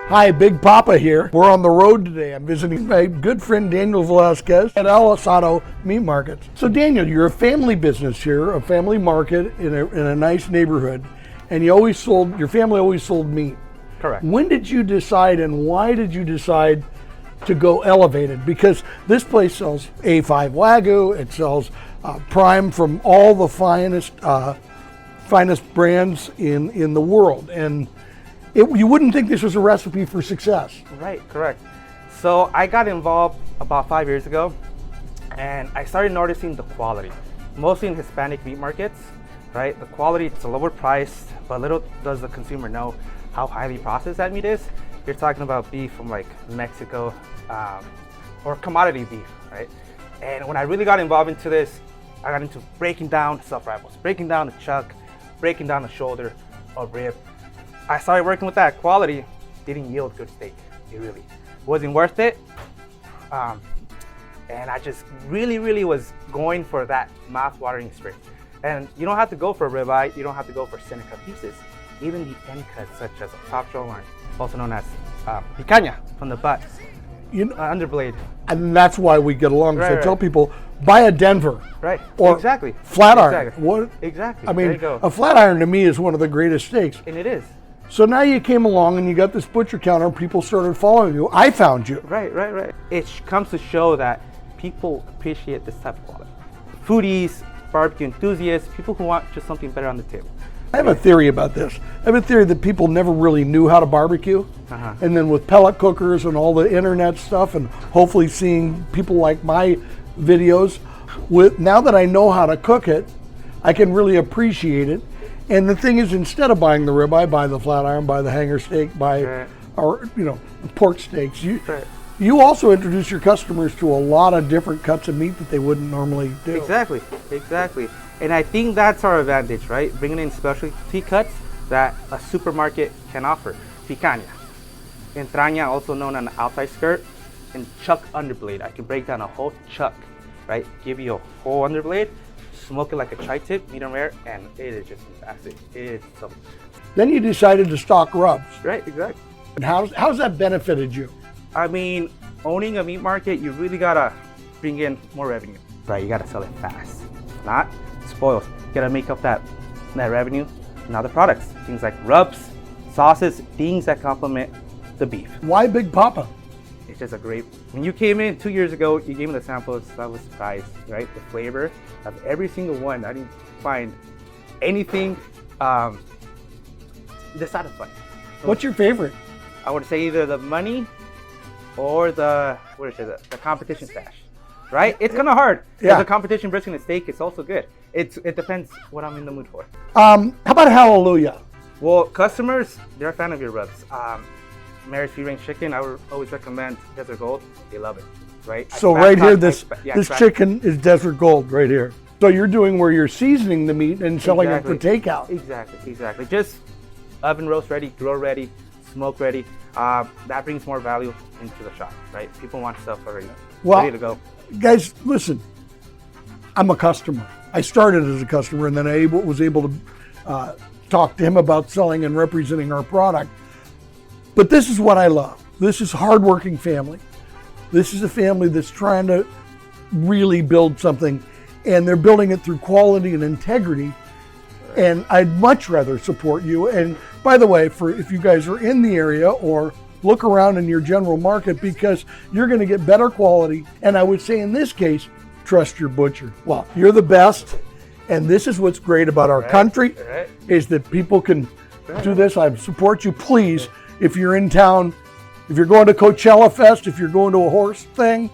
Hi, Big Poppa here. We're on the road today. I'm visiting my good friend Daniel Velasquez at Asado Meat Market. So Daniel, you're a family business here, a family market in a nice neighborhood, and your family always sold meat. Correct. When did you decide and why did you decide to go elevated? Because this place sells A5 Wagyu, it sells prime from all the finest brands in the world. And you wouldn't think this was a recipe for success. Right, correct. So I got involved about 5 years ago, and I started noticing the quality, mostly in Hispanic meat markets, right? The quality, it's a lower price, but little does the consumer know how highly processed that meat is. You're talking about beef from like Mexico, or commodity beef, right? And when I really got involved into this, I got into breaking down self-rifles, breaking down the chuck, breaking down the shoulder or rib. I started working with that. Quality didn't yield good steak. It really wasn't worth it. And I just really was going for that mouth-watering strength. And you don't have to go for a ribeye. You don't have to go for Seneca pieces. Even the end cuts, such as a top shoulder, also known as picanha from the butt, underblade. And that's why we get along. Right, so I tell people, buy a Denver. Right. Or exactly. Flat iron. Exactly. What? Exactly. I there mean, you go. a flat iron to me is one of the greatest steaks. And it is. So now you came along and you got this butcher counter and people started following you. I found you. Right. It comes to show that people appreciate this type of quality. Foodies, barbecue enthusiasts, people who want just something better on the table. I have a theory about this. I have a theory that people never really knew how to barbecue. And then with pellet cookers and all the internet stuff and hopefully seeing people like my videos, now that I know how to cook it, I can really appreciate it. And the thing is, instead of buying the ribeye, buy the flat iron, buy the hanger steak, or pork steaks. You also introduce your customers to a lot of different cuts of meat that they wouldn't normally do. Exactly. And I think that's our advantage, right? Bringing in specialty cuts that a supermarket can offer. Picanha, entraña, also known as an outside skirt, and chuck underblade. I can break down a whole chuck, right? Give you a whole underblade, smoke it like a tri-tip, medium rare, and it is just fantastic. It's something. Then you decided to stock rubs. Right, exactly. And how's that benefited you? I mean, owning a meat market, you really gotta bring in more revenue, right? You gotta sell it fast. If not, it spoils. You gotta make up that revenue in other products. Things like rubs, sauces, things that complement the beef. Why Big Poppa? It's just a great, when you came in 2 years ago, you gave me the samples, I was surprised, right? The flavor of every single one, I didn't find anything dissatisfying. What's your favorite? I would say either the money or the competition stash, right? It's kind of hard. Yeah. The competition brisket and steak, it's also good. It depends what I'm in the mood for. How about Hallelujah? Well, customers, they're a fan of your rubs. Mary's Free Range Chicken, I would always recommend Desert Gold. They love it, right? So right here, this chicken is Desert Gold right here. So you're doing where you're seasoning the meat and selling it for takeout. Exactly. Just oven roast ready, grill ready, smoke ready. That brings more value into the shop, right? People want stuff already ready to go. Guys, listen, I'm a customer. I started as a customer and then I was able to talk to him about selling and representing our product. But this is what I love. This is hardworking family. This is a family that's trying to really build something, and they're building it through quality and integrity. And I'd much rather support you. And by the way, if you guys are in the area or look around in your general market, because you're going to get better quality. And I would say in this case, trust your butcher. Well, you're the best. And this is what's great about our country is that people can do this. I support you. Please, if you're in town, if you're going to Coachella Fest, if you're going to a horse thing,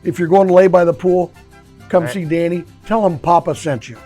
if you're going to lay by the pool, come see Danny. Tell him Papa sent you.